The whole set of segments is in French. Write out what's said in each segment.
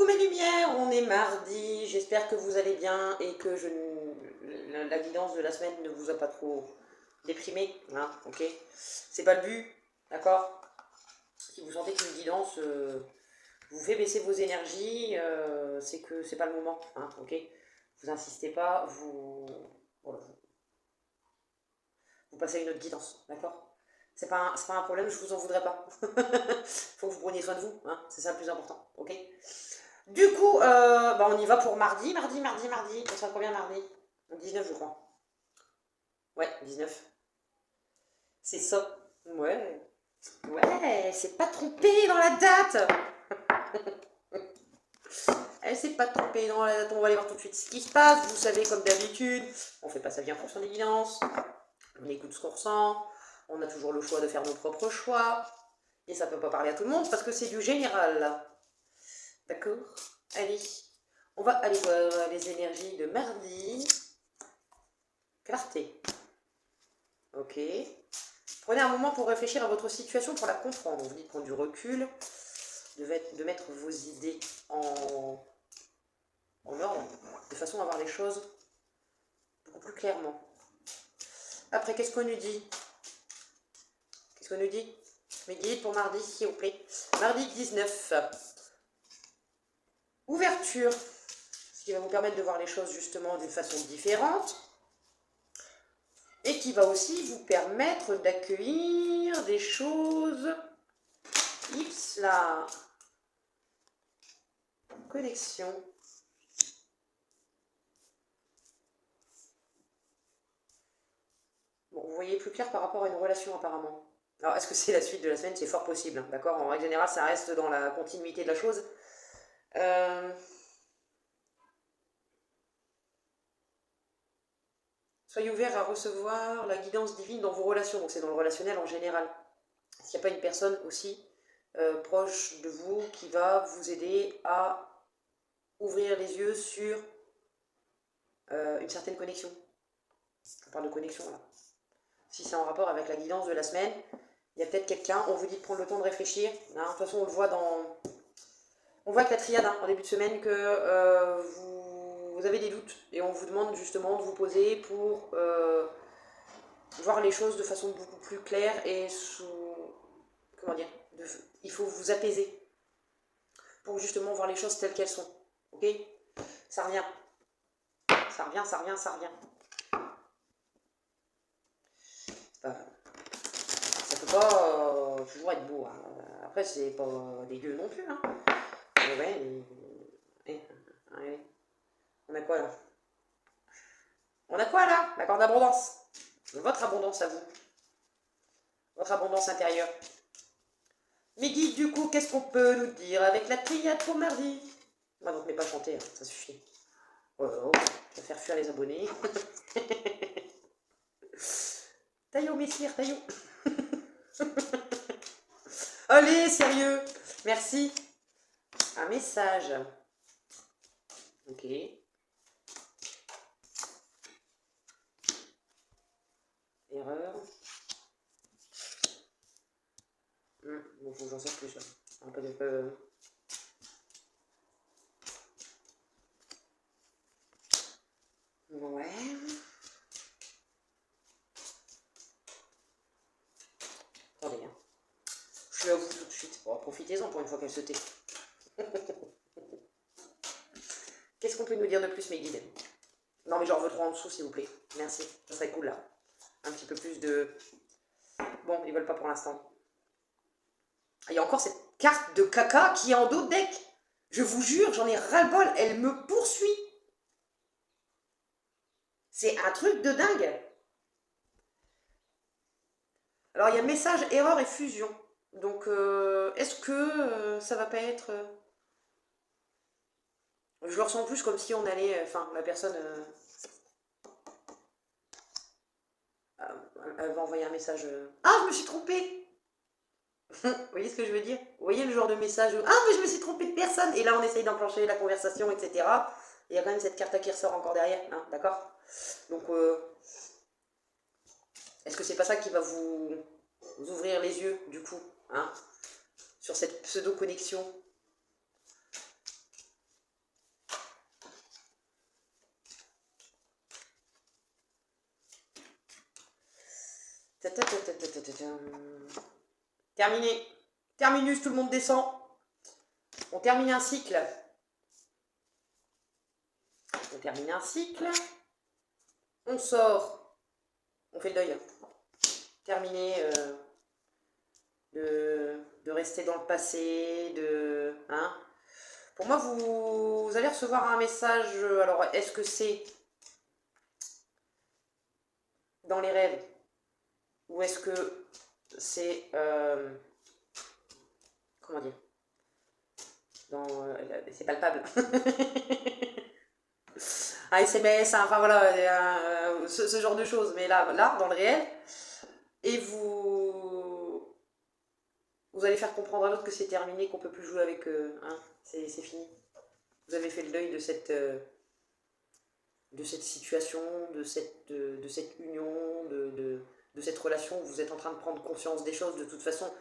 Coucou mes lumières, on est mardi, j'espère que vous allez bien et que la guidance de la semaine ne vous a pas trop déprimé, hein, ok? C'est pas le but, d'accord? Si vous sentez qu'une guidance vous fait baisser vos énergies, c'est que c'est pas le moment, hein, ok? Vous insistez pas, voilà, vous passez à une autre guidance, d'accord? C'est pas un problème, je vous en voudrais pas. Faut que vous preniez soin de vous, hein, c'est ça le plus important, ok? Du coup, bah on y va pour mardi. On sera combien mardi? 19, je crois. Ouais, 19. C'est ça. Ouais. Ouais, c'est pas trompé dans la date. Elle s'est pas trompée dans la date. On va aller voir tout de suite ce qui se passe. Vous savez, comme d'habitude, on fait pas sa vie en fonction des guidances. On écoute ce qu'on ressent. On a toujours le choix de faire nos propres choix. Et ça peut pas parler à tout le monde parce que c'est du général. D'accord? Allez, on va aller voir les énergies de mardi. Clarté. Ok. Prenez un moment pour réfléchir à votre situation, pour la comprendre. On vous dit de prendre du recul, de mettre vos idées en ordre, de façon à voir les choses beaucoup plus clairement. Après, qu'est-ce qu'on nous dit? Qu'est-ce qu'on nous dit? Mes guides pour mardi, s'il vous plaît. Mardi 19. Ouverture. Ce qui va vous permettre de voir les choses justement d'une façon différente. Et qui va aussi vous permettre d'accueillir des choses. Ips là. Connexion. Bon, vous voyez plus clair par rapport à une relation apparemment. Alors, est-ce que c'est la suite de la semaine? C'est fort possible, hein, d'accord? En règle générale, ça reste dans la continuité de la chose. Soyez ouverts à recevoir la guidance divine dans vos relations. Donc, c'est dans le relationnel en général. Est-ce qu'il n'y a pas une personne aussi proche de vous qui va vous aider à ouvrir les yeux sur une certaine connexion? On parle de connexion là. Si c'est en rapport avec la guidance de la semaine, il y a peut-être quelqu'un, on vous dit de prendre le temps de réfléchir. Hein, de toute façon, on le voit on voit avec la triade hein, en début de semaine que vous avez des doutes. Et on vous demande justement de vous poser pour voir les choses de façon beaucoup plus claire et comment dire, il faut vous apaiser pour justement voir les choses telles qu'elles sont. Ok? Ça revient. Ça revient. Ça peut pas toujours être beau. Hein. Après, c'est pas dégueu non plus. Hein. Mais ouais, on a quoi là? On a quoi là? La corde d'abondance. Votre abondance à vous. Votre abondance intérieure. Mes guides, du coup, qu'est-ce qu'on peut nous dire avec la triade pour mardi? Moi, donc, mais pas chanter, hein, ça suffit. Oh, je vais faire fuir les abonnés. Taillot, messire, taillot. Allez, sérieux. Merci. Un message. Ok. Erreur. Bon, faut que j'en sorte plus là. Un peu de... Ouais. Attendez, hein. Je suis à vous tout de suite. Bon, profitez-en pour une fois qu'elle se tait. Qu'est-ce qu'on peut nous dire de plus, mes guides? Non, mais j'en veux 3 en dessous, s'il vous plaît. Merci. Ça serait cool, là. Un petit peu plus de... Bon, ils veulent pas pour l'instant. Il y a encore cette carte de caca qui est en dos de deck. Je vous jure, j'en ai ras-le-bol. Elle me poursuit. C'est un truc de dingue. Alors, il y a message, erreur et fusion. Donc, est-ce que ça va pas être... Je le ressens plus comme si on allait... Enfin, la personne... elle va envoyer un message... Ah, je me suis trompée. Vous voyez ce que je veux dire? Vous voyez le genre de message où, ah, mais je me suis trompée de personne. Et là, on essaye d'enclencher la conversation, etc. Et il y a quand même cette carte qui ressort encore derrière. Hein, d'accord? Donc, est-ce que c'est pas ça qui va vous ouvrir les yeux, du coup, hein, sur cette pseudo-connexion? Terminé. Terminus, tout le monde descend. On termine un cycle. On termine un cycle. On sort. On fait le deuil. Terminé de rester dans le passé, hein. Pour moi, vous allez recevoir un message. Alors, est-ce que c'est dans les rêves ou est-ce que c'est comment dire, c'est palpable. Un SMS, enfin voilà, ce genre de choses. Mais là, dans le réel, et vous allez faire comprendre à l'autre que c'est terminé, qu'on peut plus jouer avec eux, hein, c'est fini. Vous avez fait le deuil de cette situation, de cette union, de cette relation. Vous êtes en train de prendre conscience des choses. De toute façon,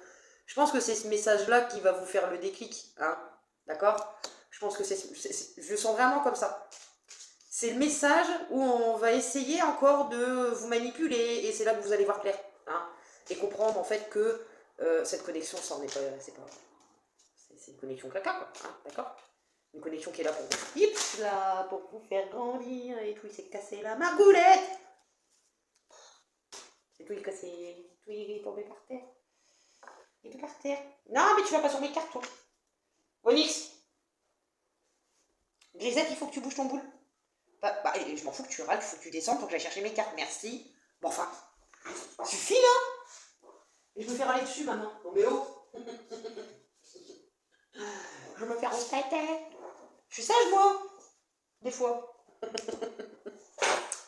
je pense que c'est ce message-là qui va vous faire le déclic, hein, d'accord? Je pense que je le sens vraiment comme ça. C'est le message où on va essayer encore de vous manipuler, et c'est là que vous allez voir clair, hein, et comprendre en fait que cette connexion, ça en est pas, c'est une connexion caca, quoi, hein, d'accord? Une connexion qui est là pour vous, hips, là, pour vous faire grandir, et tout, il s'est cassé la margoulette, et tout, il est cassé, tout, il est tombé par terre, il est par terre. Non, mais tu vas pas sur mes cartes, toi. Onyx, Grisette, il faut que tu bouges ton boule. Je m'en fous que tu râles, il faut que tu descendes pour que j'aille chercher mes cartes, merci. Bon, enfin, suffit là. Et je me fais râler dessus maintenant. Non mais oh. Je me fais râler. Je suis sage moi. Des fois.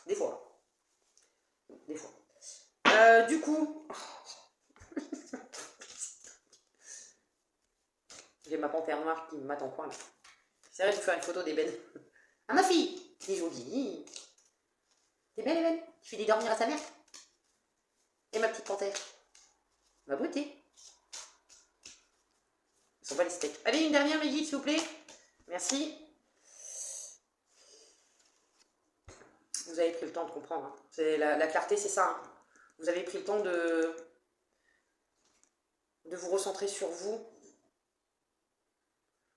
Des fois. Du coup, j'ai ma panthère noire qui me mate en coin là. C'est vrai de vous faire une photo d'ébène. Ah ma fille, t'es jolie. T'es belle Ébène. Tu fais des dormir à sa mère. Et ma petite panthère. Ma beauté. Ils sont pas les steaks. Allez, une dernière, mes guides, s'il vous plaît. Merci. Vous avez pris le temps de comprendre. Hein. C'est la clarté, c'est ça. Hein. Vous avez pris le temps de vous recentrer sur vous.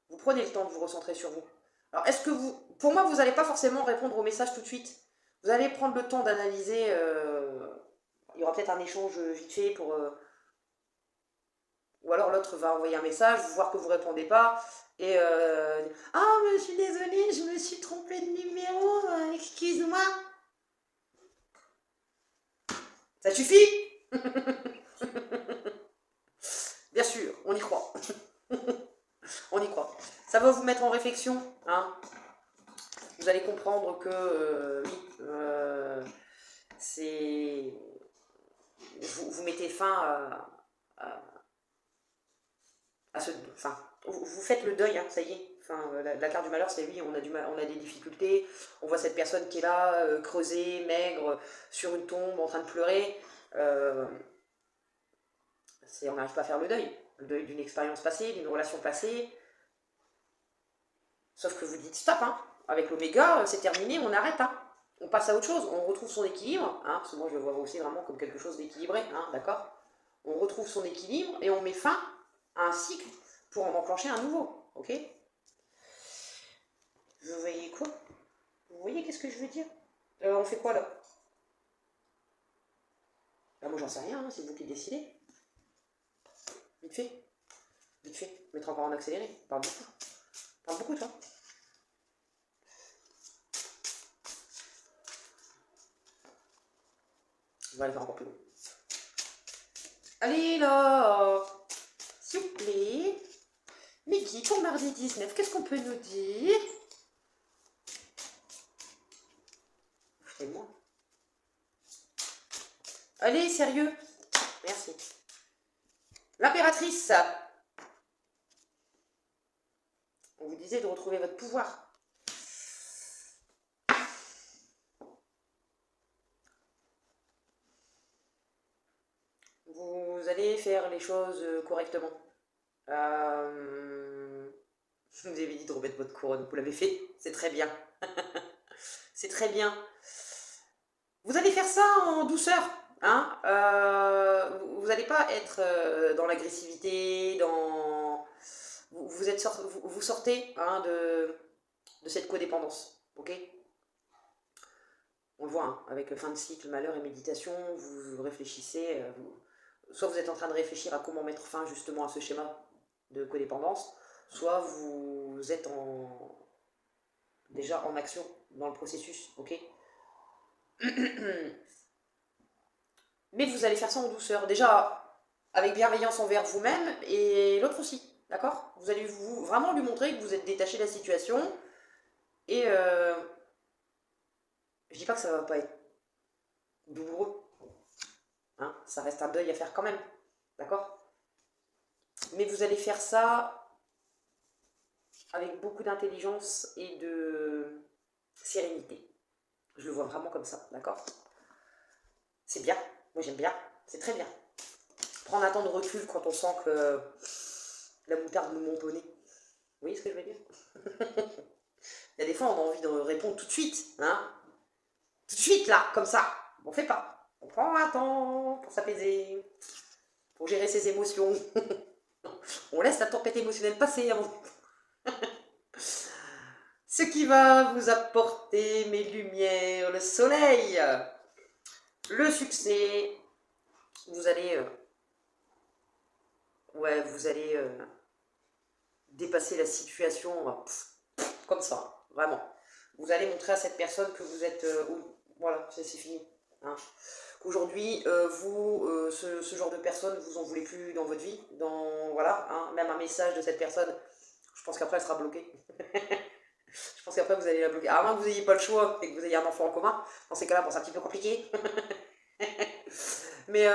Vous prenez le temps de vous recentrer sur vous. Alors, est-ce que vous... Pour moi, vous n'allez pas forcément répondre au message tout de suite. Vous allez prendre le temps d'analyser. Il y aura peut-être un échange vite fait pour... ou alors l'autre va envoyer un message, voir que vous ne répondez pas. Et ah, mais je suis désolée, je me suis trompée de numéro, excuse-moi. Ça suffit. Bien sûr, on y croit. On y croit. Ça va vous mettre en réflexion. Hein. Vous allez comprendre que oui, c'est... Vous mettez fin à ce... Enfin, vous faites le deuil, hein, ça y est. Enfin, la carte du malheur, c'est oui, on a des difficultés. On voit cette personne qui est là, creusée, maigre, sur une tombe, en train de pleurer. On n'arrive pas à faire le deuil d'une expérience passée, d'une relation passée. Sauf que vous dites stop, hein. Avec l'oméga, c'est terminé, on arrête. Hein. On passe à autre chose, on retrouve son équilibre. Hein, parce que moi, je le vois aussi vraiment comme quelque chose d'équilibré, hein, d'accord? On retrouve son équilibre et on met fin à un cycle pour en enclencher un nouveau, ok? Vous voyez quoi? Vous voyez qu'est-ce que je veux dire? On fait quoi là? Bah, moi j'en sais rien, hein, c'est vous qui décidez. Vite fait, mettre encore en accéléré, parle beaucoup toi. On va aller faire encore plus long. Allez là, s'il vous plaît. Mickey, pour mardi 19, qu'est-ce qu'on peut nous dire? C'est moi. Allez, sérieux. Merci. L'impératrice. On vous disait de retrouver votre pouvoir. Vous allez faire les choses correctement. Vous avez dit de remettre votre couronne, vous l'avez fait, c'est très bien. C'est très bien. Vous allez faire ça en douceur, hein, vous n'allez pas être dans l'agressivité, dans... Vous sortez hein, de cette codépendance, ok? On le voit, hein, avec fin de cycle, malheur et méditation, vous réfléchissez, soit vous êtes en train de réfléchir à comment mettre fin justement à ce schéma de codépendance, soit vous êtes déjà en action dans le processus, ok? Mais vous allez faire ça en douceur, déjà avec bienveillance envers vous-même et l'autre aussi, d'accord? Vous allez vraiment lui montrer que vous êtes détaché de la situation et je dis pas que ça va pas être douloureux, hein, ça reste un deuil à faire quand même, d'accord? Mais vous allez faire ça avec beaucoup d'intelligence et de sérénité. Je le vois vraiment comme ça, d'accord? C'est bien, moi j'aime bien, c'est très bien. Prendre un temps de recul quand on sent que la moutarde nous monte au nez. Vous voyez ce que je veux dire? Il y a des fois on a envie de répondre tout de suite, hein? Tout de suite là, comme ça. On fait pas. On prend un temps pour s'apaiser, pour gérer ses émotions. On laisse la tempête émotionnelle passer avant. Ce qui va vous apporter mes lumières, le soleil, le succès. Vous allez, ouais, vous allez dépasser la situation comme ça, vraiment. Vous allez montrer à cette personne que vous êtes, voilà, c'est fini. Hein. Qu'aujourd'hui, ce genre de personne, vous en voulez plus dans votre vie, voilà, hein, même un message de cette personne, je pense qu'après elle sera bloquée. Je pense qu'après vous allez la bloquer. À moins que vous n'ayez pas le choix et que vous ayez un enfant en commun, dans ces cas-là, bon, c'est un petit peu compliqué. Mais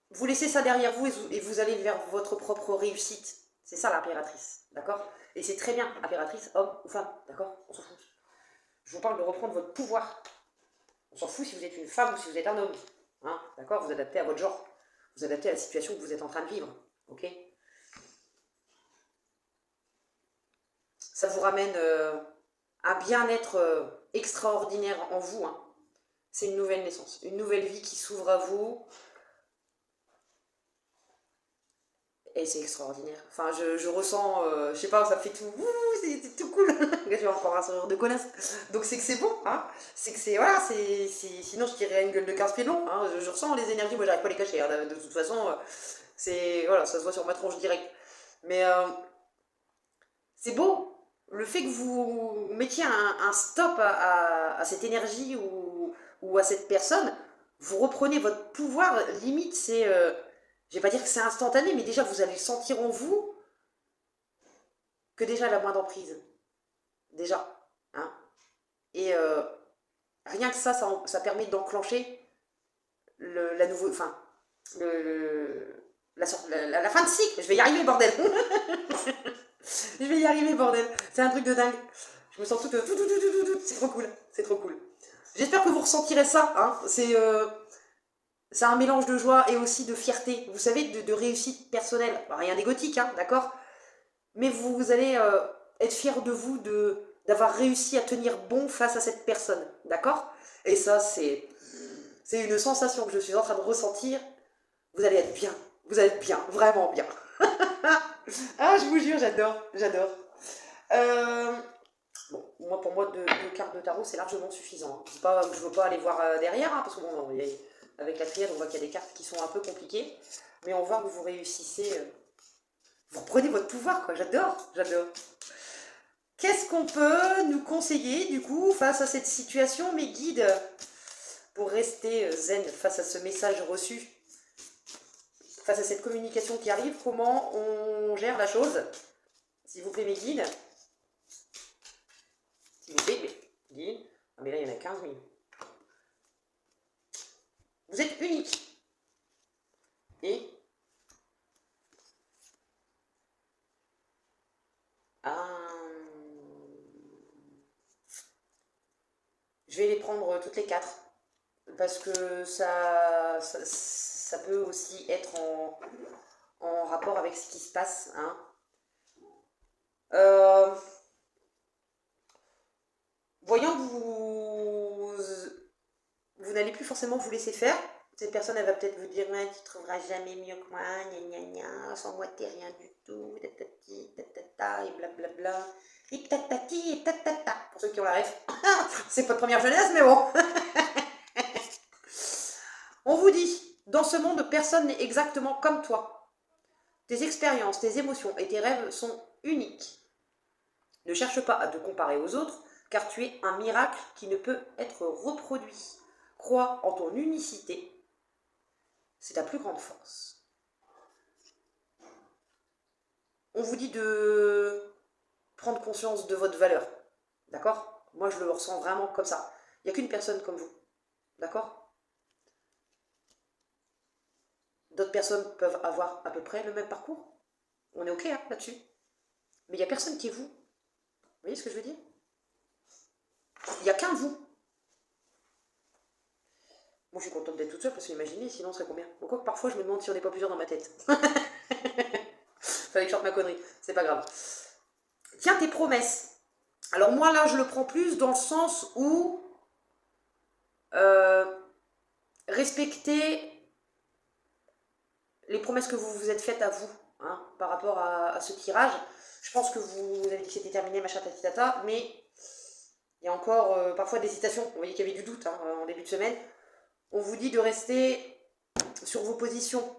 vous laissez ça derrière vous et vous allez vers votre propre réussite. C'est ça l'impératrice, d'accord? Et c'est très bien, impératrice, homme ou femme, d'accord? On s'en fout. Je vous parle de reprendre votre pouvoir. On s'en fout si vous êtes une femme ou si vous êtes un homme, hein, d'accord? Vous adaptez à votre genre, vous adaptez à la situation que vous êtes en train de vivre, ok? Ça vous ramène un bien-être extraordinaire en vous, hein. C'est une nouvelle naissance, une nouvelle vie qui s'ouvre à vous. Et c'est extraordinaire. Enfin, je ressens, je sais pas, ça fait tout, c'est tout cool. J'ai encore un sourire de connasse. Donc c'est que c'est bon, hein. C'est que c'est, voilà, sinon je tirerais une gueule de 15 pieds long, hein. Je ressens les énergies, moi j'arrive pas à les cacher, hein. De toute façon, c'est, voilà, ça se voit sur ma tronche direct. Mais c'est beau. Le fait que vous mettiez un stop à cette énergie ou à cette personne, vous reprenez votre pouvoir, limite c'est... je vais pas dire que c'est instantané, mais déjà vous allez sentir en vous que déjà elle a moins d'emprise. Déjà. Hein. Et rien que ça permet d'enclencher la nouveau, enfin, la fin de cycle. Je vais y arriver, bordel. Je vais y arriver, bordel. C'est un truc de dingue. Je me sens toute... C'est trop cool. C'est trop cool. J'espère que vous ressentirez ça. Hein. C'est un mélange de joie et aussi de fierté. Vous savez, de réussite personnelle. Rien d'égotique, hein, d'accord? Mais vous allez être fier de vous d'avoir réussi à tenir bon face à cette personne, d'accord? Et ça, c'est une sensation que je suis en train de ressentir. Vous allez être bien. Vous allez être bien. Vraiment bien. Ah, je vous jure, j'adore. J'adore. Bon, pour moi, deux cartes de tarot, c'est largement suffisant. Hein. Pas, je ne veux pas aller voir derrière, hein, parce que bon, avec la triade, on voit qu'il y a des cartes qui sont un peu compliquées. Mais on voit que vous réussissez. Vous reprenez votre pouvoir, quoi. J'adore, j'adore. Qu'est-ce qu'on peut nous conseiller, du coup, face à cette situation, mes guides, pour rester zen face à ce message reçu, face à cette communication qui arrive, comment on gère la chose? S'il vous plaît, mes guides. S'il vous plaît, guides. Ah, mais là, il y en a 15 000. Vous êtes unique. Et... je vais les prendre toutes les 4. Parce que ça peut aussi être en rapport avec ce qui se passe. Hein. Voyons que n'allez plus forcément vous laisser faire. Cette personne, elle va peut-être vous dire, ouais, tu trouveras jamais mieux que moi, gna gna gna, sans moi t'es rien du tout, tatati, tatata, et blablabla, et tatati, et tatata. Pour ceux qui ont la ref, c'est pas de première jeunesse, mais bon. On vous dit, dans ce monde, personne n'est exactement comme toi. Tes expériences, tes émotions et tes rêves sont uniques. Ne cherche pas à te comparer aux autres, car tu es un miracle qui ne peut être reproduit. Crois en ton unicité, c'est ta plus grande force. On vous dit de prendre conscience de votre valeur, d'accord? Moi, je le ressens vraiment comme ça. Il n'y a qu'une personne comme vous, d'accord? D'autres personnes peuvent avoir à peu près le même parcours. On est OK hein, là-dessus. Mais il n'y a personne qui est vous. Vous voyez ce que je veux dire? Il n'y a qu'un vous. Moi, je suis contente d'être toute seule parce que imaginez, sinon on serait combien? Donc, parfois, je me demande si on n'est pas plusieurs dans ma tête. Fallait que je sorte ma connerie, c'est pas grave. Tiens tes promesses. Alors moi là je le prends plus dans le sens où respecter les promesses que vous vous êtes faites à vous hein, par rapport à ce tirage. Je pense que vous avez dit que c'était terminé, machin tatitata, mais il y a encore parfois des hésitations. Vous voyez qu'il y avait du doute hein, en début de semaine. On vous dit de rester sur vos positions,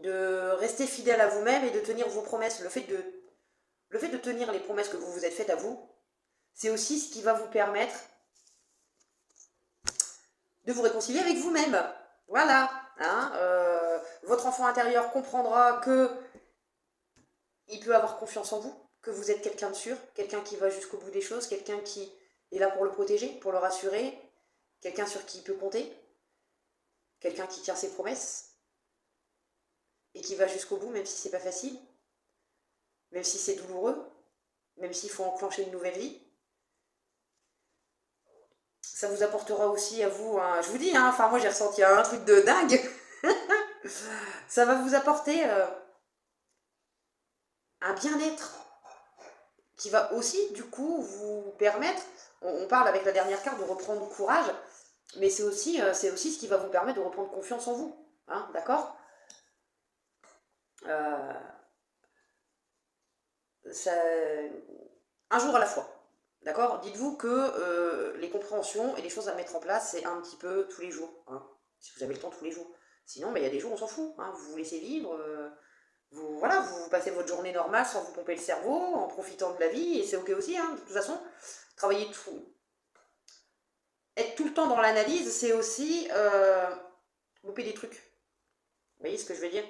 de rester fidèle à vous-même et de tenir vos promesses. Le fait de tenir les promesses que vous vous êtes faites à vous, c'est aussi ce qui va vous permettre de vous réconcilier avec vous-même. Voilà. Hein, votre enfant intérieur comprendra que il peut avoir confiance en vous, que vous êtes quelqu'un de sûr, quelqu'un qui va jusqu'au bout des choses, quelqu'un qui est là pour le protéger, pour le rassurer, quelqu'un sur qui il peut compter, quelqu'un qui tient ses promesses et qui va jusqu'au bout, même si c'est pas facile, même si c'est douloureux, même s'il faut enclencher une nouvelle vie. Ça vous apportera aussi à vous, je vous dis, hein, enfin moi j'ai ressenti un truc de dingue. Ça va vous apporter un bien-être qui va aussi du coup vous permettre, on parle avec la dernière carte de reprendre courage, mais c'est aussi ce qui va vous permettre de reprendre confiance en vous, hein, d'accord ça, un jour à la fois. D'accord? Dites-vous que les compréhensions et les choses à mettre en place, c'est un petit peu tous les jours. Hein, si vous avez le temps tous les jours. Sinon, il y a des jours, on s'en fout. Hein, vous vous laissez vivre. Voilà, vous passez votre journée normale sans vous pomper le cerveau, en profitant de la vie. Et c'est OK aussi, hein, de toute façon. Travailler tout. Être tout le temps dans l'analyse, c'est aussi louper des trucs. Vous voyez ce que je veux dire?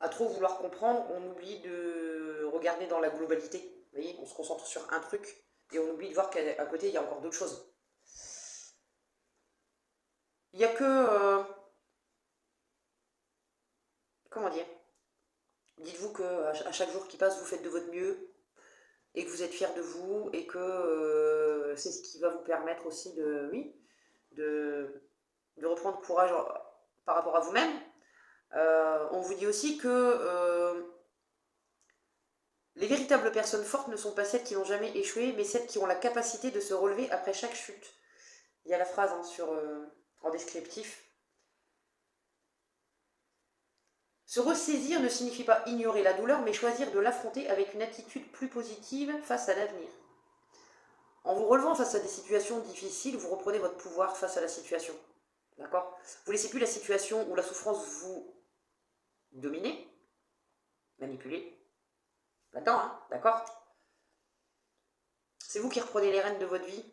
À trop vouloir comprendre, on oublie de regarder dans la globalité. Vous voyez, on se concentre sur un truc et on oublie de voir qu'à côté, il y a encore d'autres choses. Il n'y a que... comment dire? Dites-vous qu'à chaque jour qui passe, vous faites de votre mieux et que vous êtes fier de vous et que c'est ce qui va vous permettre aussi de, oui, de reprendre courage par rapport à vous-même. On vous dit aussi que les véritables personnes fortes ne sont pas celles qui n'ont jamais échoué, mais celles qui ont la capacité de se relever après chaque chute. Il y a la phrase hein, en descriptif. Se ressaisir ne signifie pas ignorer la douleur, mais choisir de l'affronter avec une attitude plus positive face à l'avenir. En vous relevant face à des situations difficiles, vous reprenez votre pouvoir face à la situation. D'accord? Vous ne laissez plus la situation ou la souffrance vous dominer, manipuler. Là-dedans, hein? D'accord? C'est vous qui reprenez les rênes de votre vie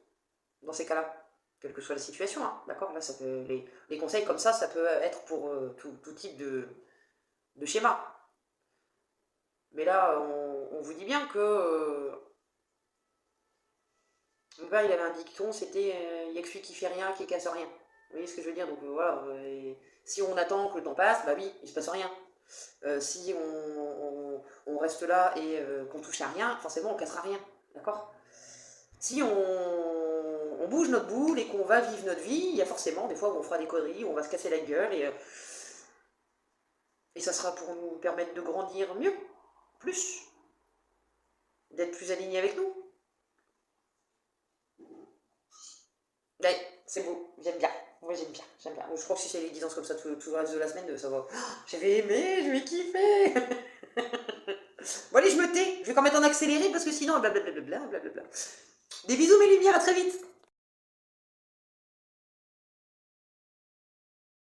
dans ces cas-là, quelle que soit la situation, hein? D'accord? Là, ça peut, les conseils comme ça peut être pour tout type de schéma. Mais là, on vous dit bien que mon père, il avait un dicton, c'était il n'y a que celui qui fait rien qui casse rien. Vous voyez ce que je veux dire? Donc voilà, si on attend que le temps passe, bah oui, il se passe rien. Si on reste là et qu'on touche à rien, forcément on cassera rien. D'accord? Si on bouge notre boule et qu'on va vivre notre vie, il y a forcément des fois où on fera des conneries, où on va se casser la gueule et ça sera pour nous permettre de grandir mieux, plus, d'être plus alignés avec nous. Ouais, c'est beau, j'aime bien. Moi j'aime bien, j'aime bien. Je crois que si c'est les guidances comme ça tout le reste de la semaine, ça va. Je vais aimer, je vais kiffer. Bon allez, je me tais, je vais quand même mettre en accéléré parce que sinon blablabla, blablabla. Des bisous mes lumières, à très vite.